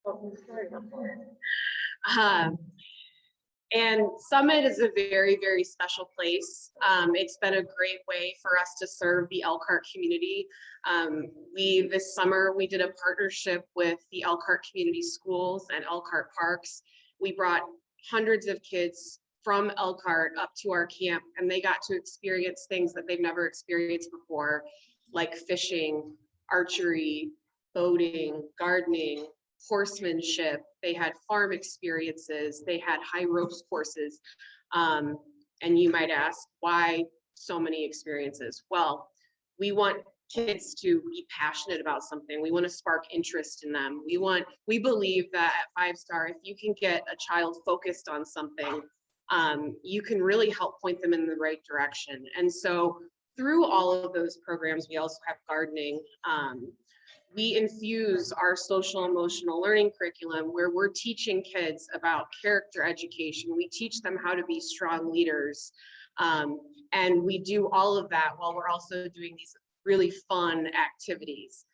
Oh, sorry. And Summit is a very, very special place. It's been a great way for us to serve the Elkhart community. This summer, we did a partnership with the Elkhart Community Schools and Elkhart Parks. We brought hundreds of kids from Elkhart up to our camp, and they got to experience things that they've never experienced before, like fishing, archery, boating, gardening, horsemanship. They had farm experiences. They had high ropes courses. And you might ask, why so many experiences? Well, we want kids to be passionate about something. We want to spark interest in them. We believe that at 5 Star, if you can get a child focused on something, you can really help point them in the right direction. And so through all of those programs, we also have gardening. We infuse our social emotional learning curriculum where we're teaching kids about character education. We teach them how to be strong leaders. And we do all of that while we're also doing these really fun activities.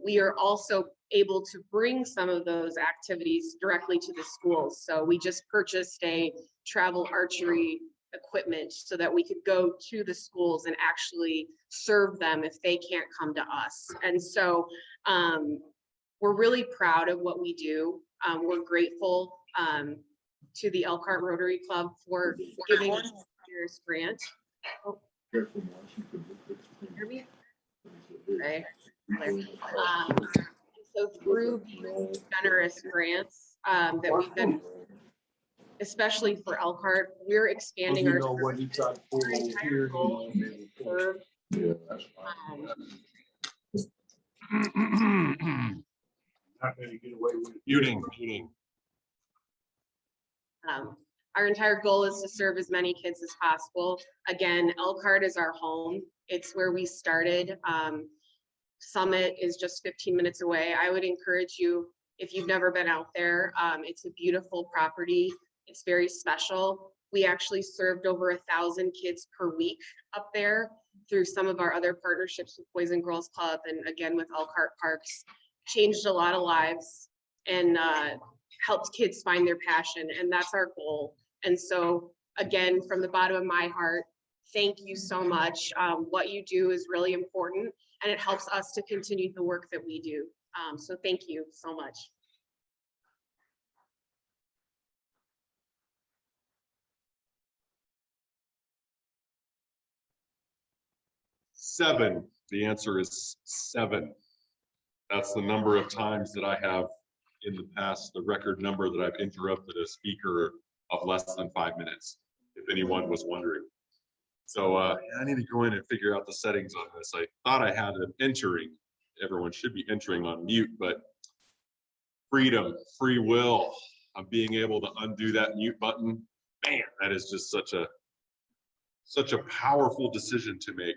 We are also able to bring some of those activities directly to the schools. So we just purchased a travel archery equipment so that we could go to the schools and actually serve them if they can't come to us. And so we're really proud of what we do. We're grateful to the Elkhart Rotary Club for giving us this year's grant. Oh. Okay. So through these generous grants that we've been, especially for Elkhart, we're expanding our entire goal to serve. Not going to get away with muting. Our entire goal is to serve as many kids as possible. Again, Elkhart is our home. It's where we started. Summit is just 15 minutes away. I would encourage you, if you've never been out there, it's a beautiful property. It's very special. We actually served over 1,000 kids per week up there through some of our other partnerships with Boys and Girls Club and again with Elkhart Parks. Changed a lot of lives and helped kids find their passion, and that's our goal. And so again, from the bottom of my heart, thank you so much. What you do is really important, and it helps us to continue the work that we do. So thank you so much. Seven. The answer is 7. That's the number of times that I have in the past, the record number that I've interrupted a speaker of less than 5 minutes, if anyone was wondering. So I need to go in and figure out the settings on this. I thought I had an entering. Everyone should be entering on mute, but freedom, free will, of being able to undo that mute button, man, that is just such a powerful decision to make.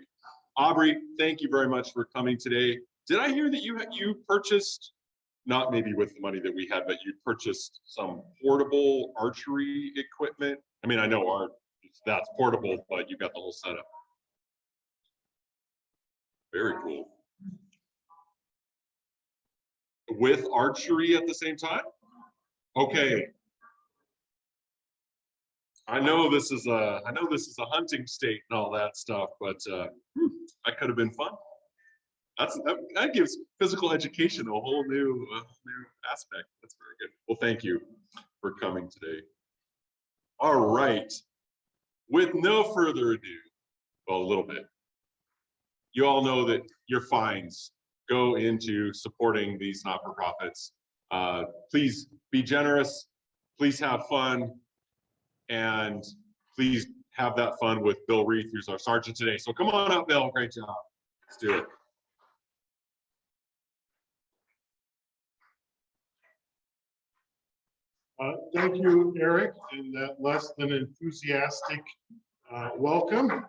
Aubrey, thank you very much for coming today. Did I hear that you purchased, not maybe with the money that we had, but you purchased some portable archery equipment? I mean, I know that's portable, but you got the whole setup. Very cool. With archery at the same time? Okay. I know this is a hunting state and all that stuff, but that could have been fun. That gives physical education a whole new aspect. That's very good. Well, thank you for coming today. All right. With no further ado, well, a little bit. You all know that your fines go into supporting these not-for-profits. Please be generous. Please have fun. And please have that fun with Bill Reith, who's our sergeant today. So come on up, Bill. Great job. Let's do it. Thank you, Eric, in that less than enthusiastic welcome.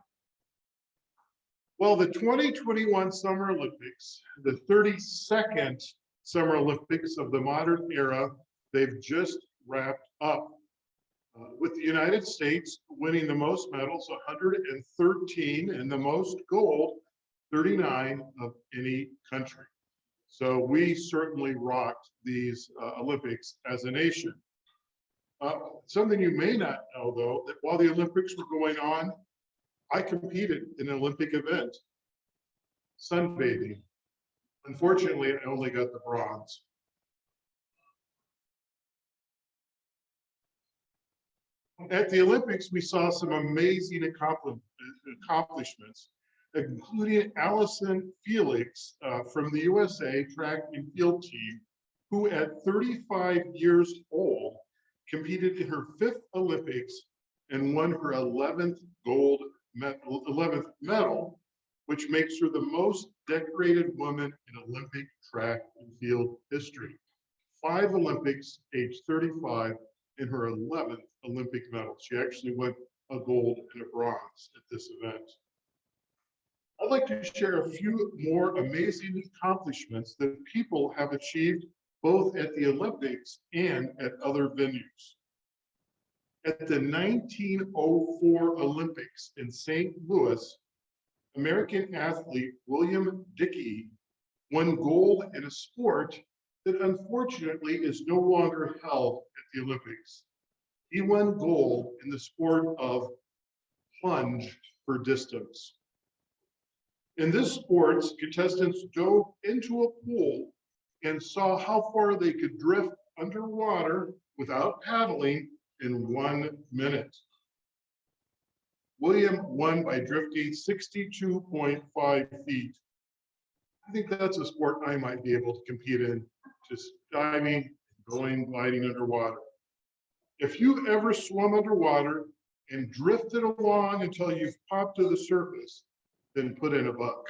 Well, the 2021 Summer Olympics, the 32nd Summer Olympics of the modern era, they've just wrapped up. With the United States winning the most medals, 113, and the most gold, 39 of any country. So we certainly rocked these Olympics as a nation. Something you may not know, though, that while the Olympics were going on, I competed in an Olympic event, sunbathing. Unfortunately, I only got the bronze. At the Olympics, we saw some amazing accomplishments, including Allison Felix from the USA track and field team, who at 35 years old competed in her 5th Olympics and won her 11th medal, which makes her the most decorated woman in Olympic track and field history. 5 Olympics, age 35, in her 11th Olympic medal. She actually won a gold and a bronze at this event. I'd like to share a few more amazing accomplishments that people have achieved both at the Olympics and at other venues. At the 1904 Olympics in St. Louis, American athlete William Dickey won gold in a sport that unfortunately is no longer held at the Olympics. He won gold in the sport of plunge for distance. In this sport, contestants dove into a pool and saw how far they could drift underwater without paddling in 1 minute. William won by drifting 62.5 feet. I think that's a sport I might be able to compete in, just diving, gliding underwater. If you've ever swum underwater and drifted along until you've popped to the surface, then put in a buck.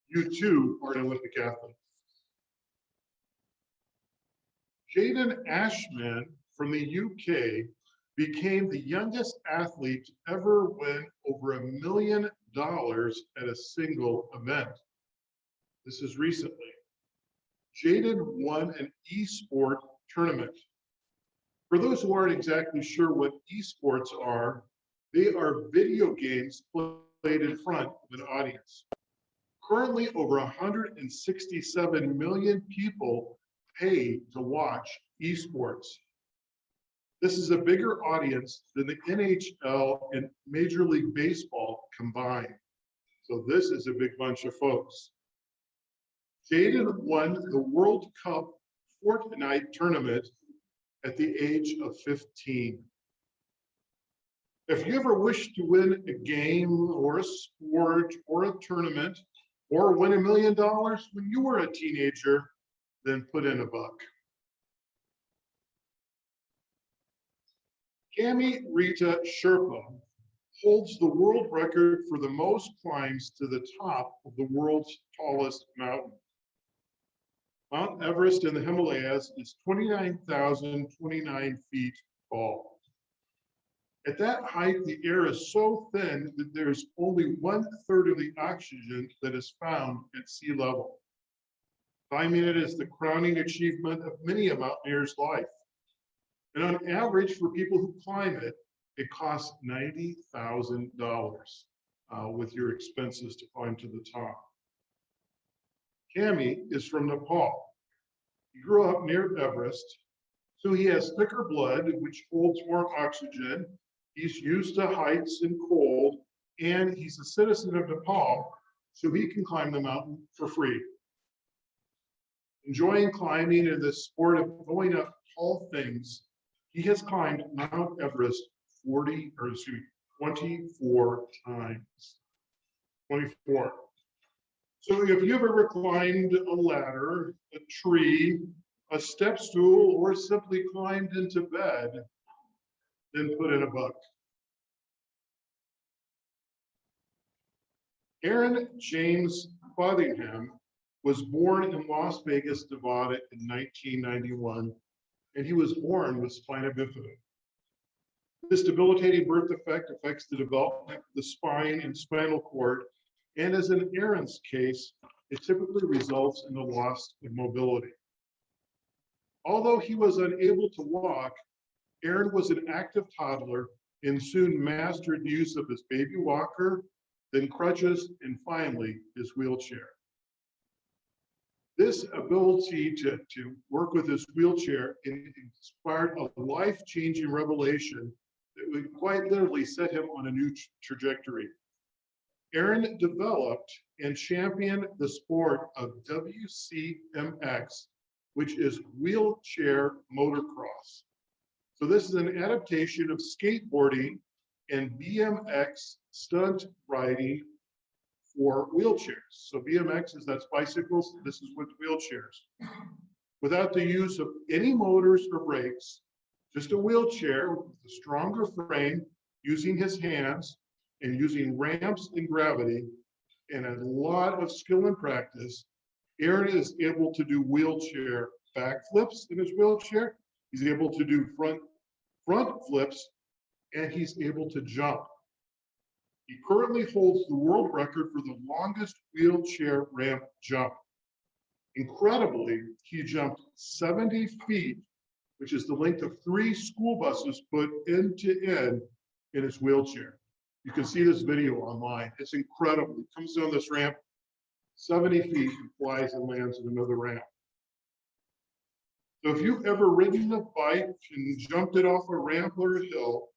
You too are an Olympic athlete. Jaden Ashman from the UK became the youngest athlete to ever win over $1 million at a single event. This is recently. Jaden won an esport tournament. For those who aren't exactly sure what esports are, they are video games played in front of an audience. Currently, over 167 million people pay to watch esports. This is a bigger audience than the NHL and Major League Baseball combined. So this is a big bunch of folks. Jaden won the World Cup Fortnite tournament at the age of 15. If you ever wish to win a game or a sport or a tournament or win $1 million when you were a teenager, then put in a buck. Cami Rita Sherpa holds the world record for the most climbs to the top of the world's tallest mountain. Mount Everest in the Himalayas is 29,029 feet tall. At that height, the air is so thin that there's only 1/3 of the oxygen that is found at sea level. Climbing it is the crowning achievement of many a mountaineer's life. And on average, for people who climb it, it costs $90,000 with your expenses to climb to the top. Cami is from Nepal. He grew up near Everest, so he has thicker blood, which holds more oxygen. He's used to heights and cold, and he's a citizen of Nepal, so he can climb the mountain for free. Enjoying climbing and the sport of going up tall things, he has climbed Mount Everest 24 times. 24. So if you've ever climbed a ladder, a tree, a step stool, or simply climbed into bed, then put in a buck. Aaron James Clothingham was born in Las Vegas, Nevada in 1991, and he was born with spina bifida. This debilitating birth defect affects the development of the spine and spinal cord, and as in Aaron's case, it typically results in the loss of mobility. Although he was unable to walk, Aaron was an active toddler and soon mastered the use of his baby walker, then crutches, and finally his wheelchair. This ability to work with his wheelchair inspired a life-changing revelation that would quite literally set him on a new trajectory. Aaron developed and championed the sport of WCMX, which is wheelchair motocross. So this is an adaptation of skateboarding and BMX stunt riding for wheelchairs. So BMX that's bicycles, this is with wheelchairs. Without the use of any motors or brakes, just a wheelchair with a stronger frame, using his hands and using ramps and gravity and a lot of skill and practice, Aaron is able to do wheelchair backflips in his wheelchair. He's able to do front flips, and he's able to jump. He currently holds the world record for the longest wheelchair ramp jump. Incredibly, he jumped 70 feet, which is the length of 3 school buses put end to end in his wheelchair. You can see this video online. It's incredible. He comes down this ramp 70 feet and flies and lands in another ramp. So if you've ever ridden a bike and jumped it off a ramp or a hill,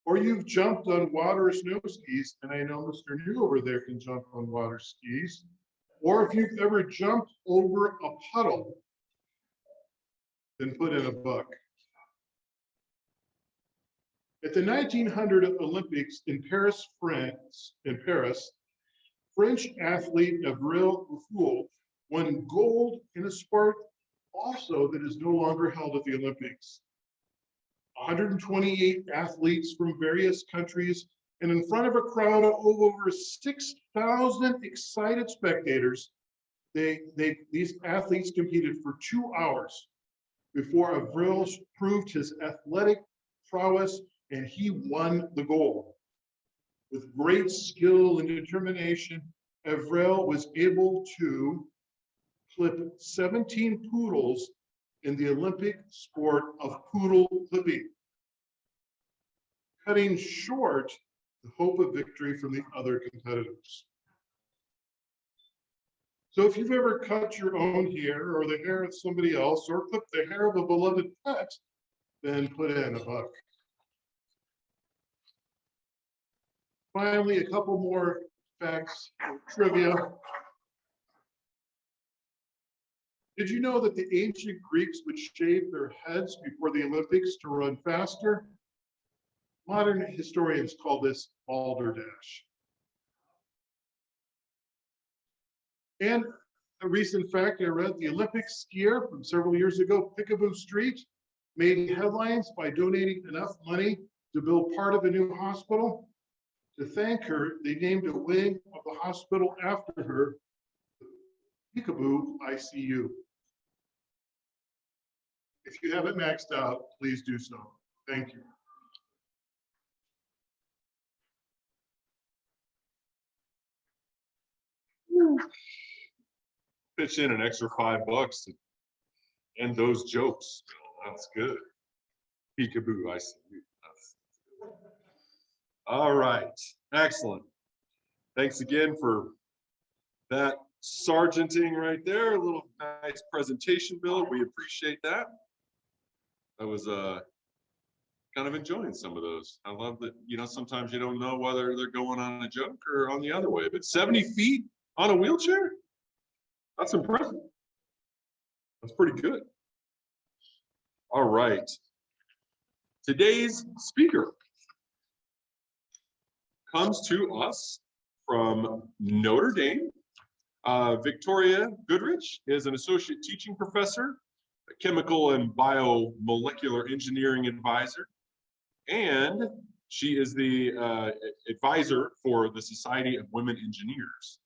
or you've jumped on water or snow skis, and I know Mr. New over there can jump on water skis, or if you've ever jumped over a puddle, then put in a buck. At the 1900 Olympics in Paris, France, French athlete Avril Lafoule won gold in a sport also that is no longer held at the Olympics. 128 athletes from various countries, and in front of a crowd of over 6,000 excited spectators, these athletes competed for 2 hours before Avril proved his athletic prowess, and he won the gold. With great skill and determination, Avril was able to clip 17 poodles in the Olympic sport of poodle clipping, cutting short the hope of victory from the other competitors. So if you've ever cut your own hair or the hair of somebody else or clipped the hair of a beloved pet, then put in a buck. Finally, a couple more facts, trivia. Did you know that the ancient Greeks would shave their heads before the Olympics to run faster? Modern historians call this balderdash. And a recent fact I read, the Olympic skier from several years ago, Peekaboo Street, made headlines by donating enough money to build part of a new hospital. To thank her, they named a wing of the hospital after her, Peekaboo ICU. If you haven't maxed out, please do so. Thank you. Pitch in an extra $5 to end those jokes. That's good. Peekaboo, I see you. All right, excellent. Thanks again for that sergeanting right there. A little nice presentation, Bill. We appreciate that. I was kind of enjoying some of those. I love that, you know, sometimes you don't know whether they're going on a joke or on the other way, but 70 feet on a wheelchair? That's impressive. That's pretty good. All right. Today's speaker comes to us from Notre Dame. Victoria Goodrich is an associate teaching professor, a chemical and biomolecular engineering advisor, and she is the advisor for the Society of Women Engineers.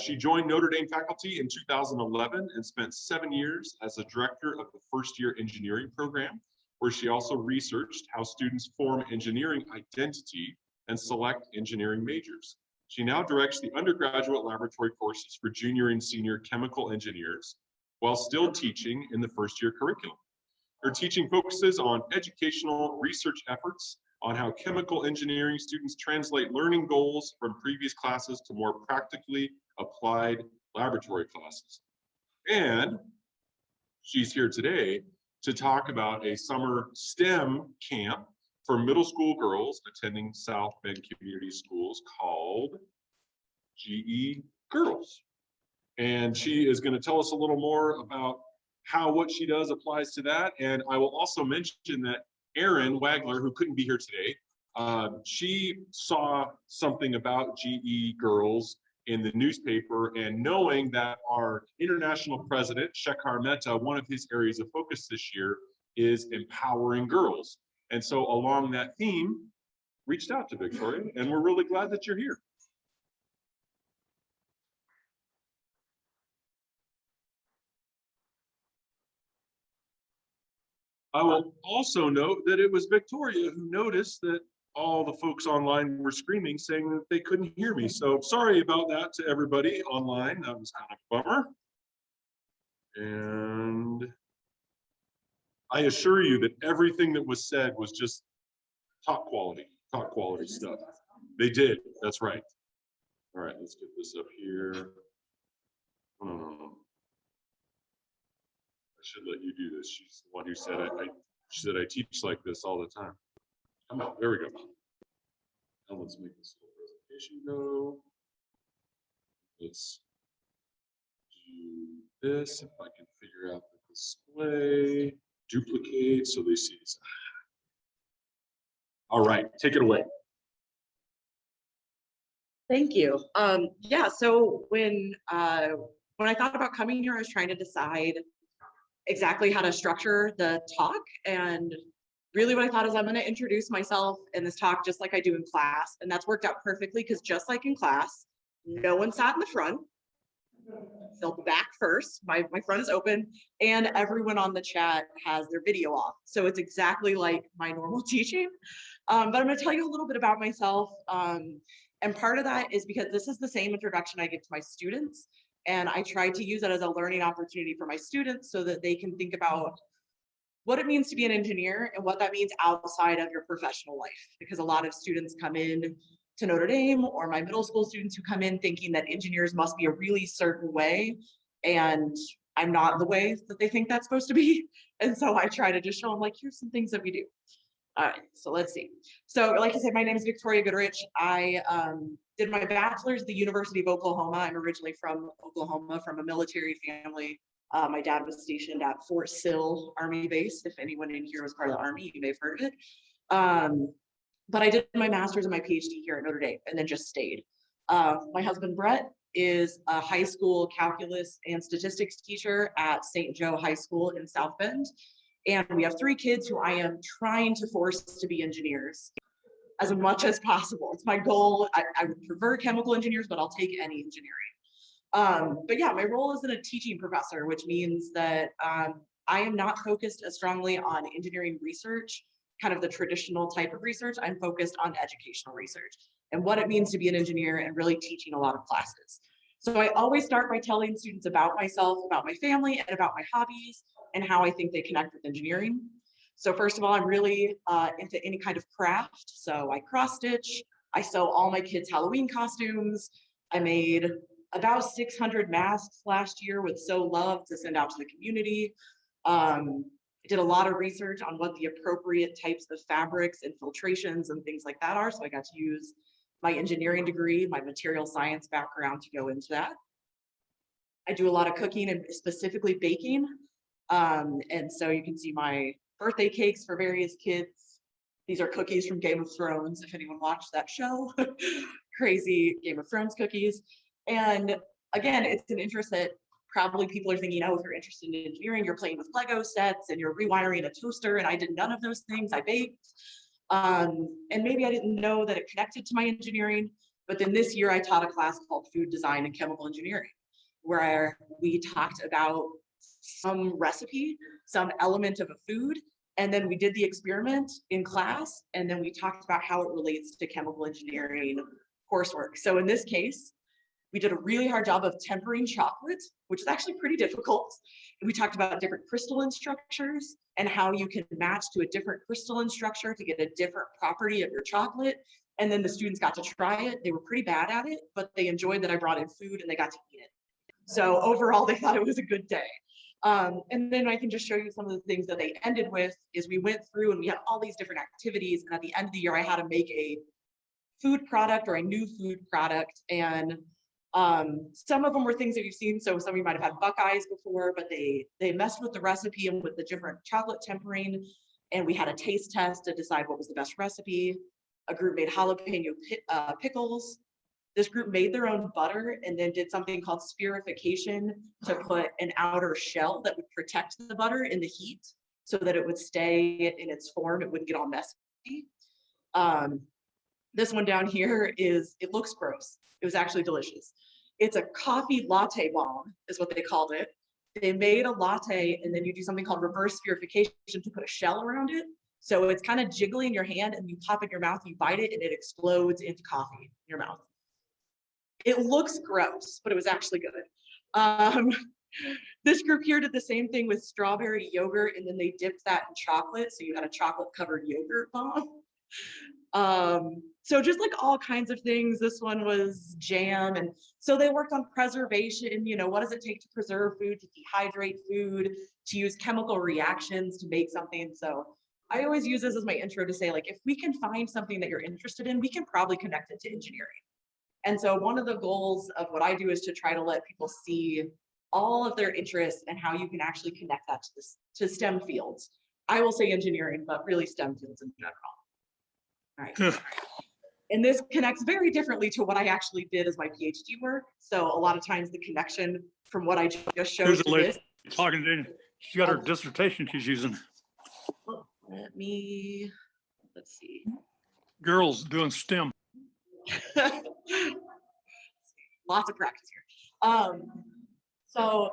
She joined Notre Dame faculty in 2011 and spent 7 years as a director of the first-year engineering program, where she also researched how students form engineering identity and select engineering majors. She now directs the undergraduate laboratory courses for junior and senior chemical engineers while still teaching in the first-year curriculum. Her teaching focuses on educational research efforts on how chemical engineering students translate learning goals from previous classes to more practically applied laboratory classes. And she's here today to talk about a summer STEM camp for middle school girls attending South Bend Community Schools called GE Girls. And she is going to tell us a little more about how what she does applies to that. And I will also mention that Erin Wagler, who couldn't be here today, she saw something about GE Girls in the newspaper, and knowing that our international president, Shekhar Mehta, one of his areas of focus this year is empowering girls. And so along that theme, reached out to Victoria, and we're really glad that you're here. I will also note that it was Victoria who noticed that all the folks online were screaming, saying that they couldn't hear me. So sorry about that to everybody online. That was kind of a bummer. And I assure you that everything that was said was just top quality stuff. They did, that's right. All right, let's get this up here. No. I should let you do this. She's the one who said she said I teach like this all the time. Come on, there we go. Now let's make this little presentation go. Let's do this. If I can figure out the display, duplicate so they see this. All right, take it away. Thank you. Yeah, so when I thought about coming here, I was trying to decide exactly how to structure the talk. And really what I thought is I'm going to introduce myself in this talk just like I do in class. And that's worked out perfectly because just like in class, no one sat in the front. Filled the back first. My front is open, and everyone on the chat has their video off. So it's exactly like my normal teaching. But I'm going to tell you a little bit about myself. And part of that is because this is the same introduction I give to my students. And I try to use it as a learning opportunity for my students so that they can think about what it means to be an engineer and what that means outside of your professional life. Because a lot of students come in to Notre Dame, or my middle school students who come in thinking that engineers must be a really certain way. And I'm not the way that they think that's supposed to be. And so I try to just show them, like, here's some things that we do. All right, so let's see. So like I said, my name is Victoria Goodrich. I did my bachelor's at the University of Oklahoma. I'm originally from Oklahoma, from a military family. My dad was stationed at Fort Sill Army Base. If anyone in here was part of the Army, you may have heard of it. But I did my master's and my PhD here at Notre Dame and then just stayed. My husband, Brett, is a high school calculus and statistics teacher at St. Joe High School in South Bend. And we have 3 kids who I am trying to force to be engineers as much as possible. It's my goal. I would prefer chemical engineers, but I'll take any engineering. But yeah, my role is a teaching professor, which means that I am not focused as strongly on engineering research, kind of the traditional type of research. I'm focused on educational research and what it means to be an engineer and really teaching a lot of classes. So I always start by telling students about myself, about my family, and about my hobbies, and how I think they connect with engineering. So first of all, I'm really into any kind of craft. So I cross stitch, I sew all my kids' Halloween costumes. I made about 600 masks last year with So Love to send out to the community. I did a lot of research on what the appropriate types of fabrics and filtrations and things like that are. So I got to use my engineering degree, my material science background to go into that. I do a lot of cooking and specifically baking. And so you can see my birthday cakes for various kids. These are cookies from Game of Thrones, if anyone watched that show. Crazy Game of Thrones cookies. And again, it's an interest that probably people are thinking, oh, if you're interested in engineering, you're playing with Lego sets and you're rewiring a toaster, and I did none of those things. I baked. And maybe I didn't know that it connected to my engineering, but then this year I taught a class called Food Design and Chemical Engineering, where we talked about some recipe, some element of a food, and then we did the experiment in class, and then we talked about how it relates to chemical engineering coursework. So in this case, We did a really hard job of tempering chocolate, which is actually pretty difficult. And we talked about different crystalline structures and how you can match to a different crystalline structure to get a different property of your chocolate. And then the students got to try it. They were pretty bad at it, but they enjoyed that I brought in food and they got to eat it. So overall, they thought it was a good day. And then I can just show you some of the things that they ended with is we went through and we had all these different activities. And at the end of the year, I had to make a food product or a new food product. And some of them were things that you've seen. So some of you might have had Buckeyes before, but they messed with the recipe and with the different chocolate tempering. And we had a taste test to decide what was the best recipe. A group made jalapeno pickles. This group made their own butter and then did something called spherification to put an outer shell that would protect the butter in the heat so that it would stay in its form. It wouldn't get all messy. This one down here it looks gross. It was actually delicious. It's a coffee latte bomb is what they called it. They made a latte and then you do something called reverse spherification to put a shell around it. So it's kind of jiggly in your hand and you pop it in your mouth, you bite it and it explodes into coffee in your mouth. It looks gross, but it was actually good. This group here did the same thing with strawberry yogurt and then they dipped that in chocolate. So you had a chocolate covered yogurt bomb. So just like all kinds of things, this one was jam. And so they worked on preservation, what does it take to preserve food, to dehydrate food, to use chemical reactions to make something. So I always use this as my intro to say, like, if we can find something that you're interested in, we can probably connect it to engineering. And so one of the goals of what I do is to try to let people see all of their interests and how you can actually connect that to STEM fields. I will say engineering, but really STEM fields in general. All right. And this connects very differently to what I actually did as my PhD work. So a lot of times the connection from what I just showed Here's a to lady this. talking to, she's got her dissertation she's using. Let's see. Girls doing STEM. Lots of practice here. So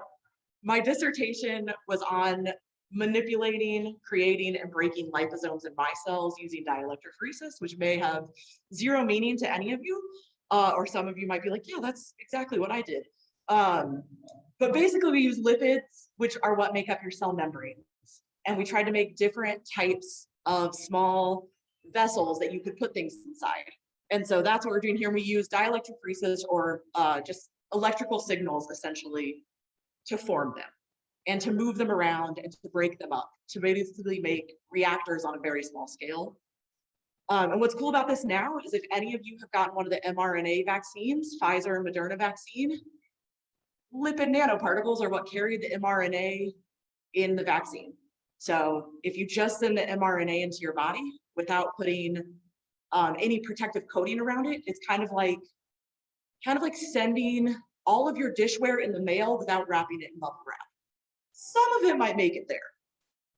my dissertation was on manipulating, creating, and breaking liposomes in micelles using dielectrophoresis, which may have zero meaning to any of you, or some of you might be like, yeah, that's exactly what I did. But basically we use lipids, which are what make up your cell membranes. And we tried to make different types of small vessels that you could put things inside. And so that's what we're doing here. We use dielectrophoresis or just electrical signals essentially to form them and to move them around and to break them up, to basically make reactors on a very small scale. And what's cool about this now is if any of you have gotten one of the mRNA vaccines, Pfizer and Moderna vaccine, lipid nanoparticles are what carry the mRNA in the vaccine. So if you just send the mRNA into your body without putting any protective coating around it, it's kind of like sending all of your dishware in the mail without wrapping it in bubble wrap. Some of it might make it there.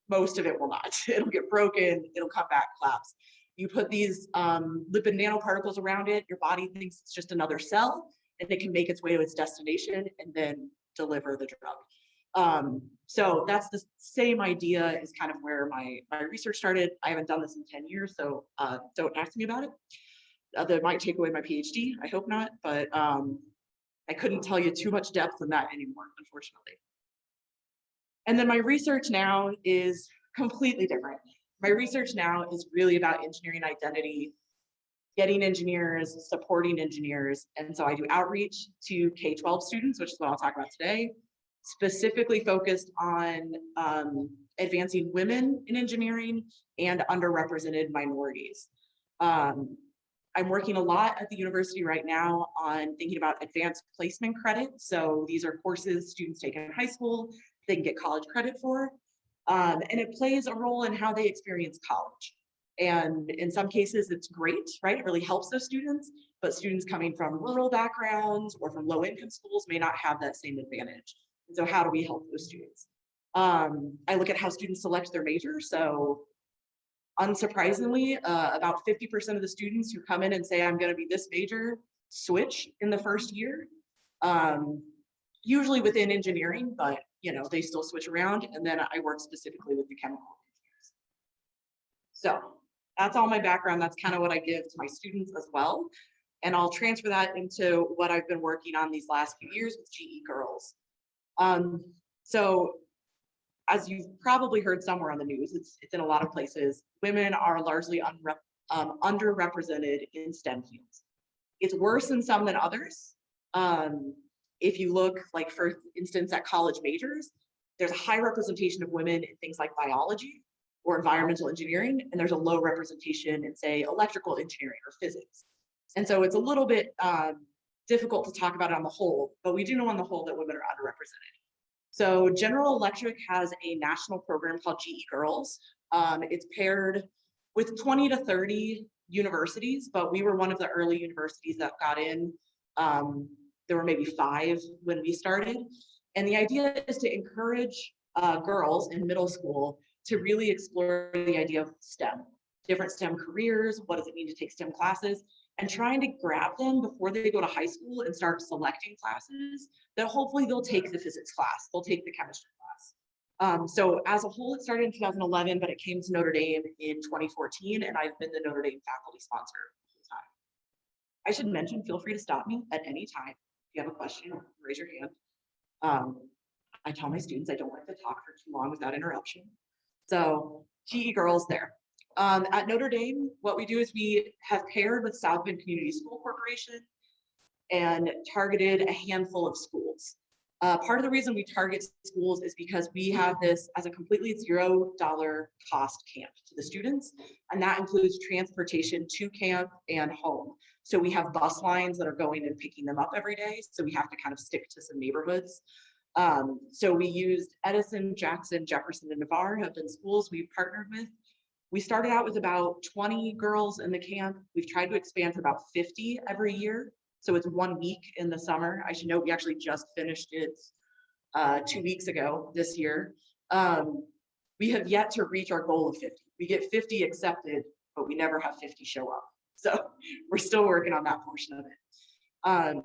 Most of it will not. It'll get broken, it'll come back, collapse. You put these lipid nanoparticles around it, your body thinks it's just another cell, and it can make its way to its destination and then deliver the drug. So that's the same idea is kind of where my research started. I haven't done this in 10 years, so don't ask me about it. That might take away my PhD, I hope not, but I couldn't tell you too much depth in that anymore, unfortunately. And then my research now is completely different. My research now is really about engineering identity, getting engineers, supporting engineers. And so I do outreach to K-12 students, which is what I'll talk about today, specifically focused on advancing women in engineering and underrepresented minorities. I'm working a lot at the university right now on thinking about advanced placement credit. So these are courses students take in high school, they can get college credit for. And it plays a role in how they experience college. And in some cases, it's great, right? It really helps those students, but students coming from rural backgrounds or from low income schools may not have that same advantage. And so how do we help those students? I look at how students select their major. So unsurprisingly, about 50% of the students who come in and say, I'm gonna be this major, switch in the first year. Usually within engineering, but they still switch around. And then I work specifically with the chemical engineers. So that's all my background. That's kind of what I give to my students as well. And I'll transfer that into what I've been working on these last few years with GE Girls. So as you've probably heard somewhere on the news, it's in a lot of places, women are largely underrepresented in STEM fields. It's worse in some than others. If you look, like, for instance, at college majors, there's a high representation of women in things like biology or environmental engineering, and there's a low representation in, say, electrical engineering or physics. And so it's a little bit difficult to talk about it on the whole, but we do know on the whole that women are underrepresented. So General Electric has a national program called GE Girls. It's paired with 20 to 30 universities, but we were one of the early universities that got in. There were maybe 5 when we started. And the idea is to encourage girls in middle school to really explore the idea of STEM, different STEM careers, what does it mean to take STEM classes, and trying to grab them before they go to high school and start selecting classes that hopefully they'll take the physics class, they'll take the chemistry class. So as a whole, it started in 2011, but it came to Notre Dame in 2014, and I've been the Notre Dame faculty sponsor the whole time. I should mention, feel free to stop me at any time. If you have a question, raise your hand. I tell my students I don't like to talk for too long without interruption. So GE Girls there. At Notre Dame, what we do is we have paired with South Bend Community School Corporation and targeted a handful of schools. Part of the reason we target schools is because we have this as a completely $0 cost camp to the students, and that includes transportation to camp and home. So we have bus lines that are going and picking them up every day, so we have to kind of stick to some neighborhoods. So we used Edison, Jackson, Jefferson, and Navarre have been schools we've partnered with. We started out with about 20 girls in the camp. We've tried to expand to about 50 every year. So it's 1 week in the summer. I should note we actually just finished it 2 weeks ago this year. We have yet to reach our goal of 50. We get 50 accepted, but we never have 50 show up. So we're still working on that portion of it.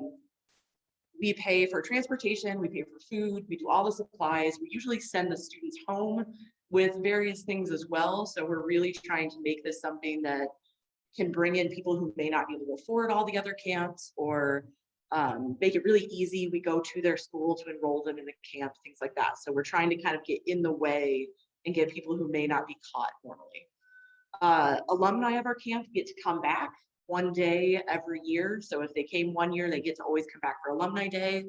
We pay for transportation, we pay for food, we do all the supplies. We usually send the students home with various things as well. So we're really trying to make this something that can bring in people who may not be able to afford all the other camps, or make it really easy. We go to their school to enroll them in the camp, things like that. So we're trying to kind of get in the way and get people who may not be caught normally. Alumni of our camp get to come back 1 day every year. So if they came 1 year, they get to always come back for Alumni Day.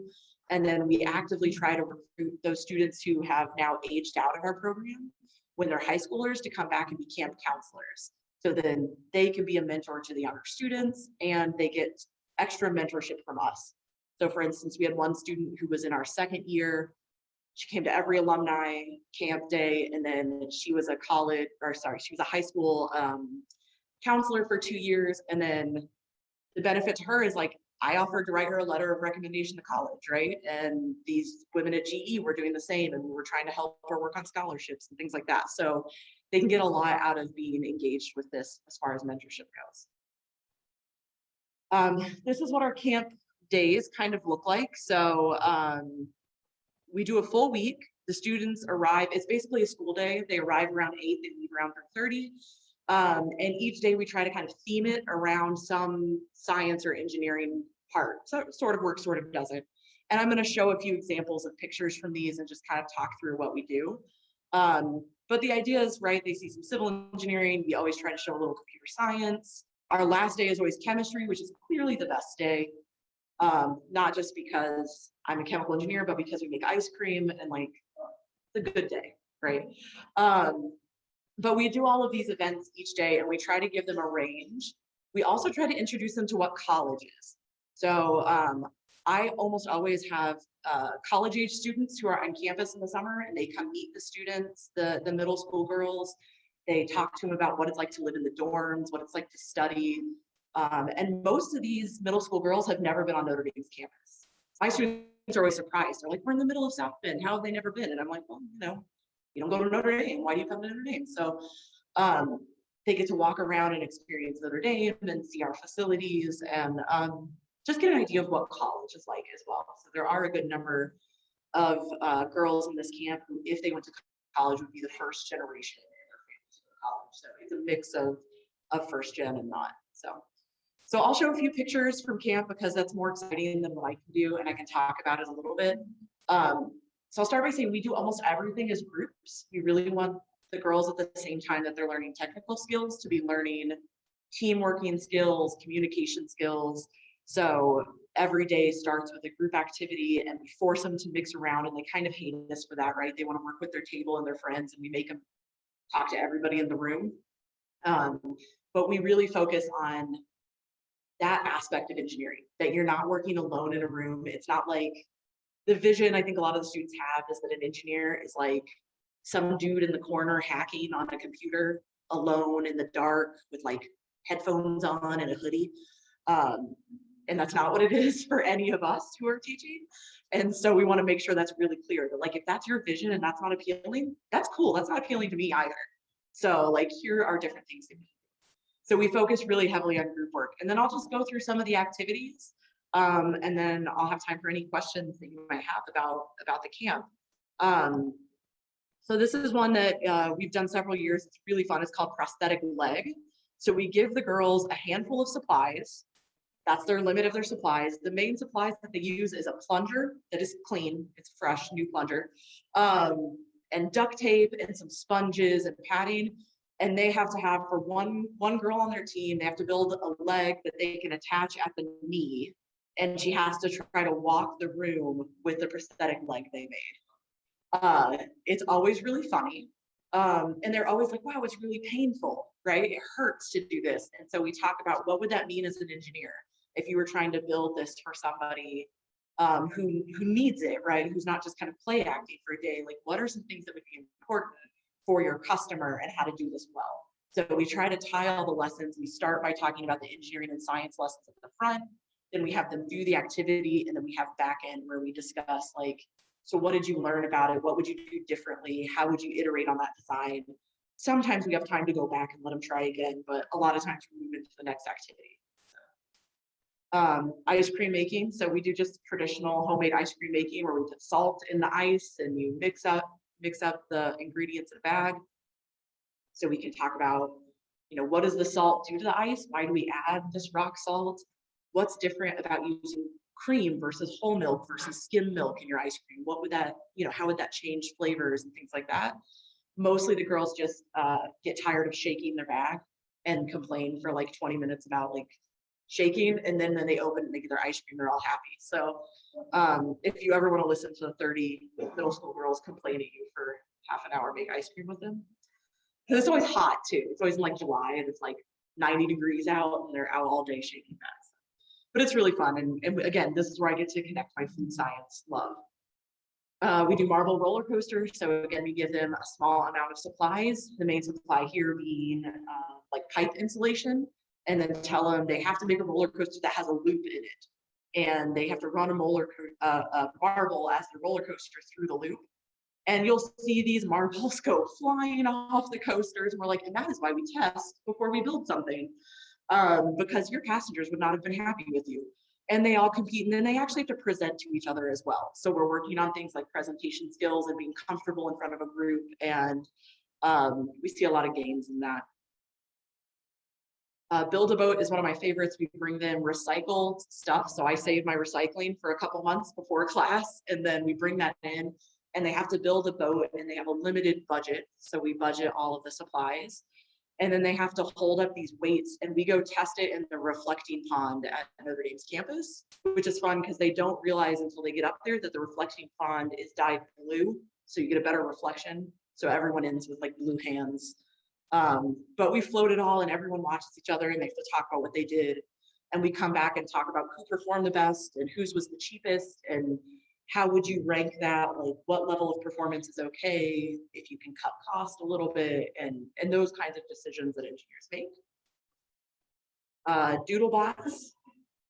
And then we actively try to recruit those students who have now aged out of our program when they're high schoolers to come back and be camp counselors. So then they can be a mentor to the younger students and they get extra mentorship from us. So for instance, we had one student who was in our 2nd year. She came to every alumni camp day, and then she was a high school counselor for 2 years. And then the benefit to her is, like, I offered to write her a letter of recommendation to college, right? And these women at GE were doing the same, and we were trying to help her work on scholarships and things like that. So they can get a lot out of being engaged with this as far as mentorship goes. This is what our camp days kind of look like. So we do a full week. The students arrive, it's basically a school day. They arrive around 8, they leave around 3:30. And each day we try to kind of theme it around some science or engineering part. So it sort of works, sort of doesn't. And I'm going to show a few examples of pictures from these and just kind of talk through what we do. But the idea is, right, they see some civil engineering. We always try to show a little computer science. Our last day is always chemistry, which is clearly the best day. Not just because I'm a chemical engineer, but because we make ice cream and, like, it's a good day, right? But we do all of these events each day, and we try to give them a range. We also try to introduce them to what college is. So I almost always have college-age students who are on campus in the summer, and they come meet the students, the middle school girls. They talk to them about what it's like to live in the dorms, what it's like to study. And most of these middle school girls have never been on Notre Dame's campus. My students are always surprised. They're like, we're in the middle of South Bend. How have they never been? And I'm like, well, you don't go to Notre Dame. Why do you come to Notre Dame? So they get to walk around and experience Notre Dame and see our facilities and just get an idea of what college is like as well. So there are a good number of girls in this camp who, if they went to college, would be the first generation in their families to go to college. So it's a mix of first gen and not. So So I'll show a few pictures from camp because that's more exciting than what I can do, and I can talk about it a little bit. So I'll start by saying we do almost everything as groups. We really want the girls at the same time that they're learning technical skills to be learning team working skills, communication skills. So every day starts with a group activity and we force them to mix around, and they kind of hate us for that, right? They want to work with their table and their friends, and we make them talk to everybody in the room. But we really focus on that aspect of engineering, that you're not working alone in a room. It's not like the vision I think a lot of the students have is that an engineer is like some dude in the corner hacking on a computer alone in the dark with like headphones on and a hoodie. And that's not what it is for any of us who are teaching. And so we want to make sure that's really clear that like, if that's your vision and that's not appealing, that's cool. That's not appealing to me either. So like, here are different things that we do. So we focus really heavily on group work, and then I'll just go through some of the activities. And then I'll have time for any questions that you might have about the camp. So this is one that we've done several years. It's really fun. It's called prosthetic leg. So we give the girls a handful of supplies. That's their limit of their supplies. The main supplies that they use is a plunger that is clean. It's fresh, new plunger, and duct tape and some sponges and padding. And they have to have, for one girl on their team, they have to build a leg that they can attach at the knee. And she has to try to walk the room with the prosthetic leg they made. It's always really funny. And they're always like, wow, it's really painful, right? It hurts to do this. And so we talk about what would that mean as an engineer if you were trying to build this for somebody who needs it, right? Who's not just kind of play acting for a day. Like, what are some things that would be important for your customer and how to do this well? So we try to tie all the lessons. We start by talking about the engineering and science lessons at the front. Then we have them do the activity, and then we have back end where we discuss like, so what did you learn about it? What would you do differently? How would you iterate on that design? Sometimes we have time to go back and let them try again, but a lot of times we move into the next activity. Ice cream making. So we do just traditional homemade ice cream making where we put salt in the ice and you mix up the ingredients in a bag. So we can talk about, what does the salt do to the ice? Why do we add this rock salt? What's different about using cream versus whole milk versus skim milk in your ice cream? What would that, how would that change flavors and things like that? Mostly the girls just get tired of shaking their bag and complain for like 20 minutes about like shaking. And then when they open and they get their ice cream, they're all happy. So if you ever want to listen to the 30 middle school girls complain at you for half an hour, make ice cream with them. Because it's always hot too. It's always in like July and it's like 90 degrees out and they're out all day shaking bags. But it's really fun. And again, this is where I get to connect my food science love. We do marble roller coasters. So again, we give them a small amount of supplies. The main supply here being like pipe insulation, and then tell them they have to make a roller coaster that has a loop in it. And they have to run a marble as the roller coaster through the loop. And you'll see these marbles go flying off the coasters. And we're like, and that is why we test before we build something. Because your passengers would not have been happy with you. And they all compete, and then they actually have to present to each other as well. So we're working on things like presentation skills and being comfortable in front of a group. And we see a lot of gains in that. Build a boat is one of my favorites. We bring them recycled stuff. So I save my recycling for a couple months before class, and then we bring that in, and they have to build a boat, and they have a limited budget. So we budget all of the supplies, and then they have to hold up these weights, and we go test it in the reflecting pond at Notre Dame's campus, which is fun because they don't realize until they get up there that the reflecting pond is dyed blue. So you get a better reflection. So everyone ends with like blue hands. But we float it all and everyone watches each other and they have to talk about what they did. And we come back and talk about who performed the best and whose was the cheapest and how would you rank that? Like what level of performance is okay, if you can cut cost a little bit, and those kinds of decisions that engineers make. Doodle bots.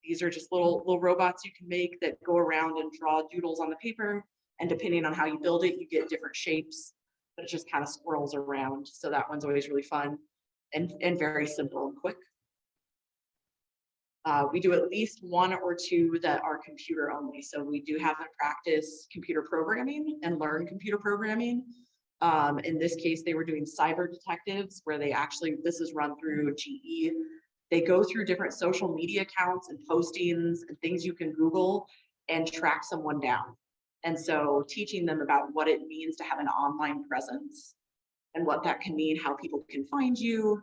These are just little robots you can make that go around and draw doodles on the paper. And depending on how you build it, you get different shapes, but it just kind of swirls around. So that one's always really fun and very simple and quick. We do at least one or two that are computer only. So we do have them practice computer programming and learn computer programming. In this case, they were doing cyber detectives where they actually, this is run through GE. They go through different social media accounts and postings and things you can Google and track someone down. And so teaching them about what it means to have an online presence and what that can mean, how people can find you,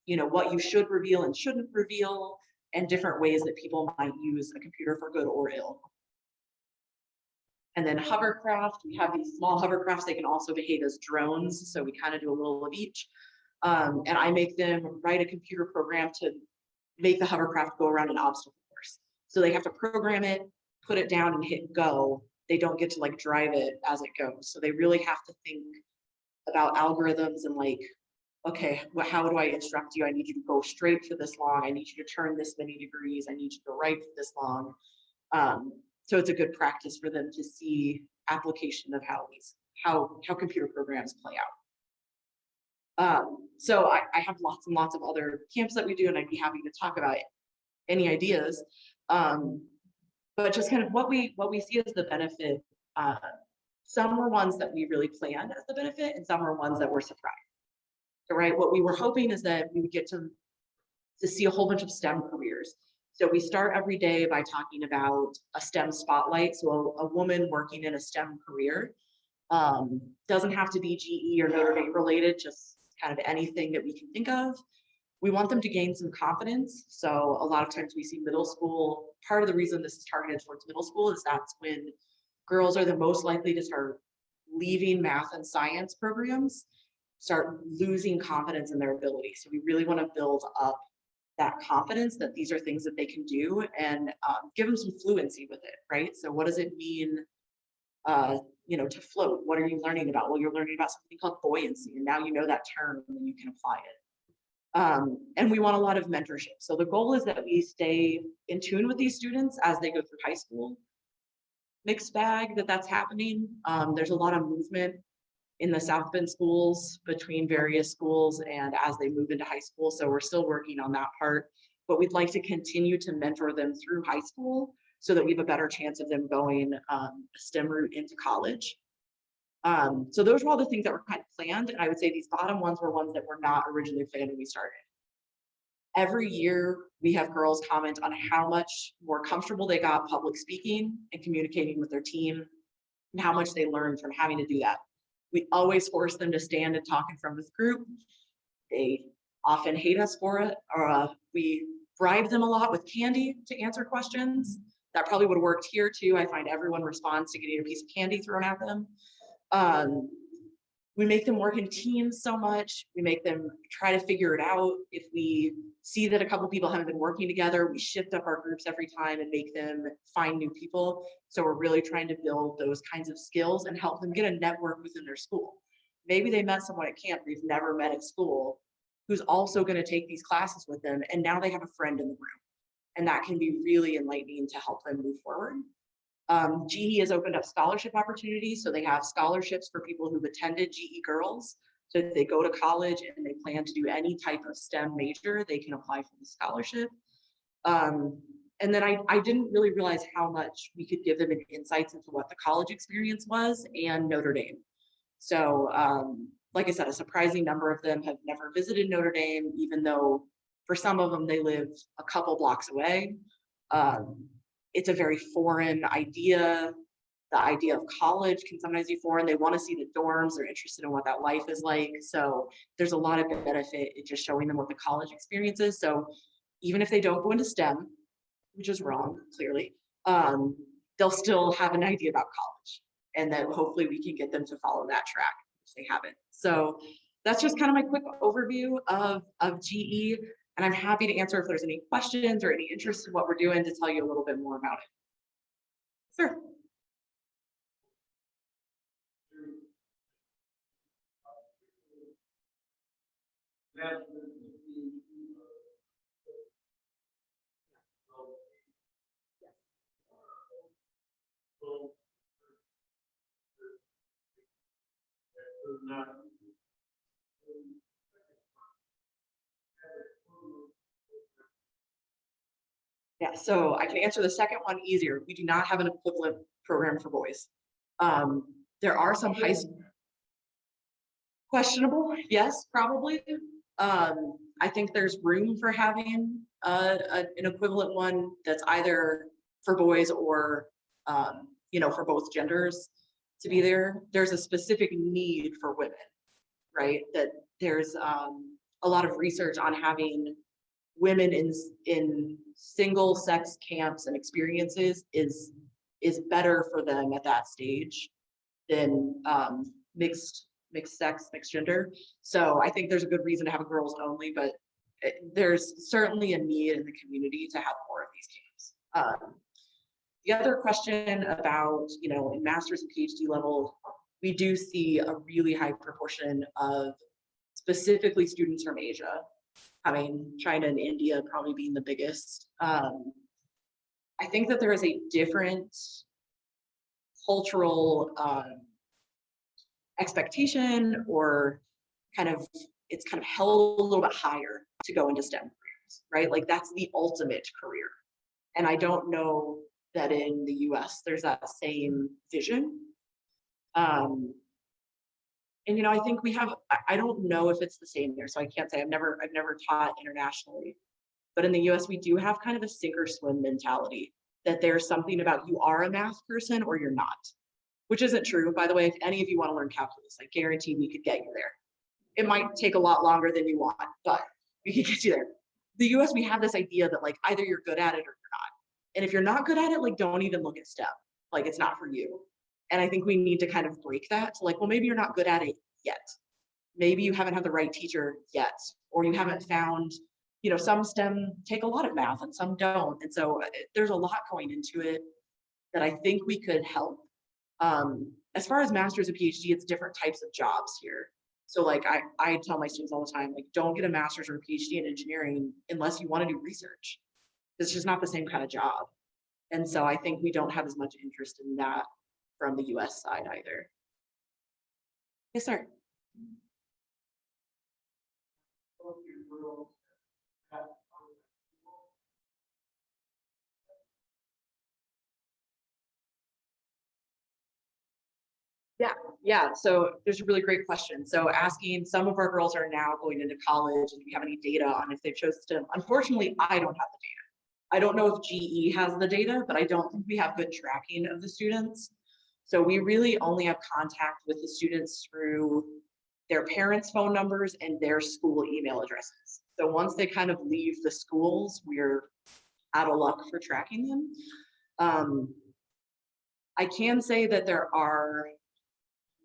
you know, what you should reveal and shouldn't reveal, and different ways that people might use a computer for good or ill. And then hovercraft, we have these small hovercrafts. They can also behave as drones. So we kind of do a little of each. And I make them write a computer program to make the hovercraft go around an obstacle course. So they have to program it, put it down and hit go. They don't get to like drive it as it goes. So they really have to think about algorithms and like, okay, how do I instruct you? I need you to go straight for this long. I need you to turn this many degrees. I need you to right for this long. So it's a good practice for them to see application of how computer programs play out. So I have lots and lots of other camps that we do, and I'd be happy to talk about any ideas. But just kind of what we see as the benefit. Some were ones that we really planned as the benefit, and some were ones that were surprised. Right, what we were hoping is that we would get to see a whole bunch of STEM careers. So we start every day by talking about a STEM spotlight. So a woman working in a STEM career doesn't have to be GE or Notre Dame related, just kind of anything that we can think of. We want them to gain some confidence. So a lot of times we see middle school, part of the reason this is targeted towards middle school is that's when girls are the most likely to start leaving math and science programs, start losing confidence in their ability. So we really want to build up that confidence that these are things that they can do, and give them some fluency with it, right? So what does it mean, you know, to float? What are you learning about? Well, you're learning about something called buoyancy, and now you know that term and you can apply it. And we want a lot of mentorship. So the goal is that we stay in tune with these students as they go through high school. Mixed bag that's happening. There's a lot of movement in the South Bend schools between various schools and as they move into high school. So we're still working on that part, but we'd like to continue to mentor them through high school so that we have a better chance of them going a STEM route into college. So those were all the things that were kind of planned. And I would say these bottom ones were ones that were not originally planned when we started. Every year we have girls comment on how much more comfortable they got public speaking and communicating with their team and how much they learned from having to do that. We always force them to stand and talk in front of this group. They often hate us for it, or we bribe them a lot with candy to answer questions. That probably would have worked here too. I find everyone responds to getting a piece of candy thrown at them. We make them work in teams so much. We make them try to figure it out. If we see that a couple of people haven't been working together, we shift up our groups every time and make them find new people. So we're really trying to build those kinds of skills and help them get a network within their school. Maybe they met someone at camp they've never met at school who's also going to take these classes with them, and now they have a friend in the room. And that can be really enlightening to help them move forward. GE has opened up scholarship opportunities. So they have scholarships for people who've attended GE Girls. So if they go to college and they plan to do any type of STEM major, they can apply for the scholarship. And then I didn't really realize how much we could give them insights into what the college experience was and Notre Dame. So like I said, a surprising number of them have never visited Notre Dame, even though for some of them they live a couple blocks away. It's a very foreign idea. The idea of college can sometimes be foreign. They want to see the dorms. They're interested in what that life is like. So there's a lot of benefit in just showing them what the college experience is. So even if they don't go into STEM, which is wrong, clearly, they'll still have an idea about college. And then hopefully we can get them to follow that track if they haven't. So that's just kind of my quick overview of GE. And I'm happy to answer if there's any questions or any interest in what we're doing to tell you a little bit more about it. Sure. Yeah, so I can answer the second one easier. We do not have an equivalent program for boys. There are some high school questionable, yes, probably. I think there's room for having an equivalent one that's either for boys or, you know, for both genders to be there. There's a specific need for women, right? That there's a lot of research on having women in single sex camps and experiences is better for them at that stage than mixed sex, mixed gender. So I think there's a good reason to have a girls only, but there's certainly a need in the community to have more of these camps. The other question about, you know, in master's and PhD level, we do see a really high proportion of specifically students from Asia, having China and India probably being the biggest. I think that there is a different cultural expectation, or it's kind of held a little bit higher to go into STEM careers, right? Like that's the ultimate career. And I don't know that in the US there's that same vision. And you know, I think we have, I don't know if it's the same there, so I can't say. I've never taught internationally, but in the US we do have kind of a sink or swim mentality, that there's something about you are a math person or you're not, which isn't true, by the way. If any of you want to learn calculus, I guarantee we could get you there. It might take a lot longer than you want, but we can get you there. The US, we have this idea that like either you're good at it or you're not. And if you're not good at it, like don't even look at STEM, like it's not for you. And I think we need to kind of break that to like, well, maybe you're not good at it yet. Maybe you haven't had the right teacher yet, or you haven't found, you know, some STEM take a lot of math and some don't. And so there's a lot going into it that I think we could help. As far as master's and PhD, it's different types of jobs here. So like I tell my students all the time, like don't get a master's or a PhD in engineering unless you want to do research. It's just not the same kind of job. And so I think we don't have as much interest in that from the US side either. Yes, sir. Yeah. So there's a really great question. So asking, some of our girls are now going into college, and do we have any data on if they've chosen STEM? Unfortunately, I don't have the data. I don't know if GE has the data, but I don't think we have good tracking of the students. So we really only have contact with the students through their parents' phone numbers and their school email addresses. So once they kind of leave the schools, we're out of luck for tracking them. I can say that there are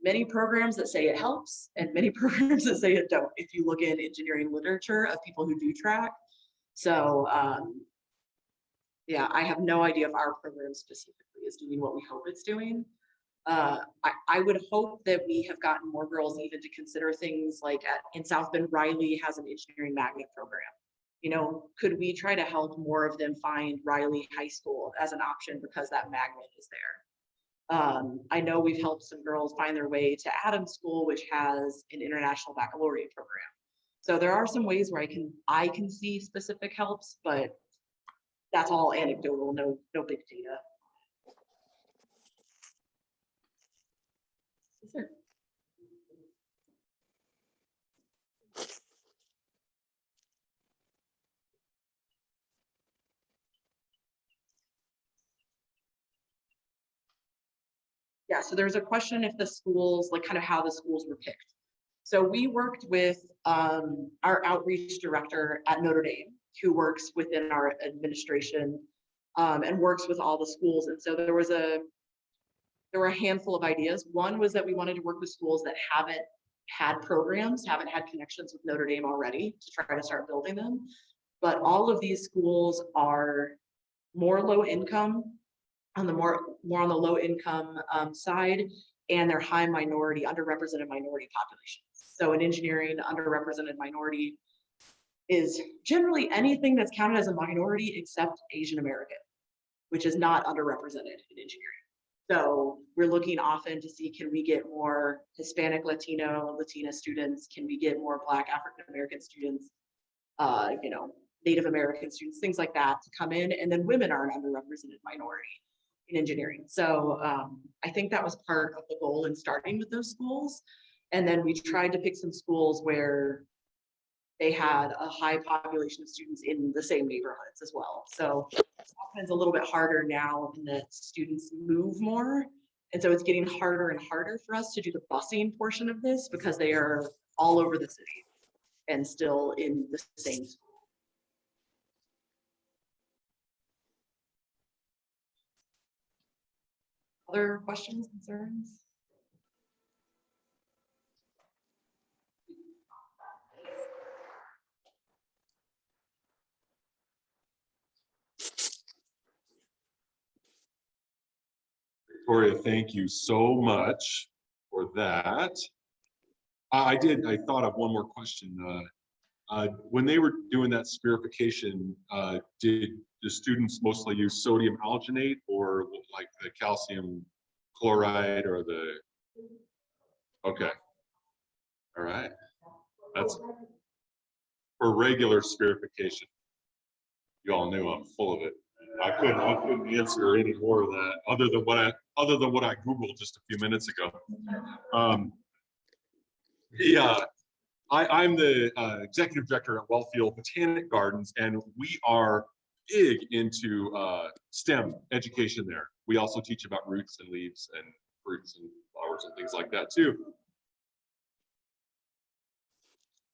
many programs that say it helps and many programs that say it don't, if you look in engineering literature of people who do track. So yeah, I have no idea if our program specifically is doing what we hope it's doing. I would hope that we have gotten more girls even to consider things like in South Bend, Riley has an engineering magnet program. You know, could we try to help more of them find Riley High School as an option because that magnet is there? I know we've helped some girls find their way to Adams School, which has an international baccalaureate program. So there are some ways where I can see specific helps, but that's all anecdotal, no big data. Yes, sir. Yeah, so there's a question if the schools, like kind of how the schools were picked. So we worked with our outreach director at Notre Dame, who works within our administration and works with all the schools. And so there were a handful of ideas. One was that we wanted to work with schools that haven't had programs, haven't had connections with Notre Dame already, to try to start building them. But all of these schools are more low income, on the more on the low income side, and they're high minority, underrepresented minority populations. So in engineering, underrepresented minority is generally anything that's counted as a minority except Asian American, which is not underrepresented in engineering. So we're looking often to see, can we get more Hispanic, Latino, Latina students? Can we get more Black African American students, you know, Native American students, things like that to come in? And then women are an underrepresented minority in engineering. So I think that was part of the goal in starting with those schools. And then we tried to pick some schools where they had a high population of students in the same neighborhoods as well. So it's a little bit harder now in that students move more. And so it's getting harder and harder for us to do the busing portion of this because they are all over the city and still in the same school. Other questions, concerns? Victoria, thank you so much for that. I thought of one more question. When they were doing that spherification, did the students mostly use sodium alginate or like the calcium chloride or the, okay. All right. That's for regular spherification. You all knew I'm full of it. I couldn't answer any more of that other than what I Googled just a few minutes ago. I'm the executive director at Wellfield Botanic Gardens, and we are big into STEM education there. We also teach about roots and leaves and fruits and flowers and things like that too.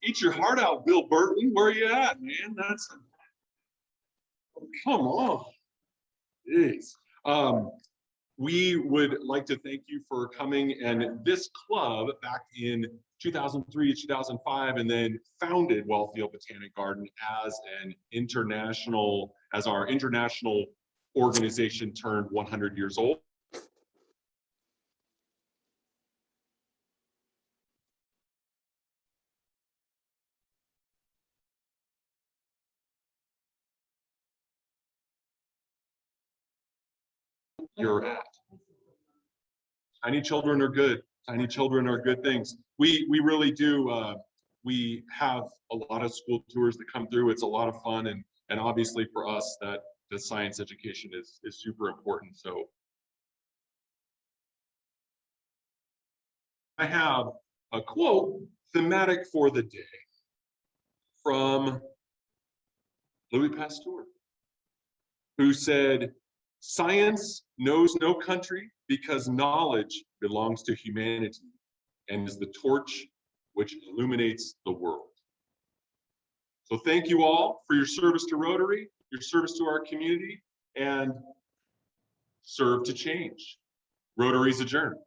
Eat your heart out, Bill Burton. Where are you at, man? Come on. Jeez. We would like to thank you for coming, and this club back in 2003, 2005, and then founded Wellfield Botanic Garden as our international organization turned 100 years old. You're at. Tiny children are good. Tiny children are good things. We really do. We have a lot of school tours that come through. It's a lot of fun, and obviously for us that the science education is super important. So I have a quote thematic for the day from Louis Pasteur, who said, "Science knows no country because knowledge belongs to humanity and is the torch which illuminates the world." So thank you all for your service to Rotary, your service to our community, and serve to change. Rotary's adjourned.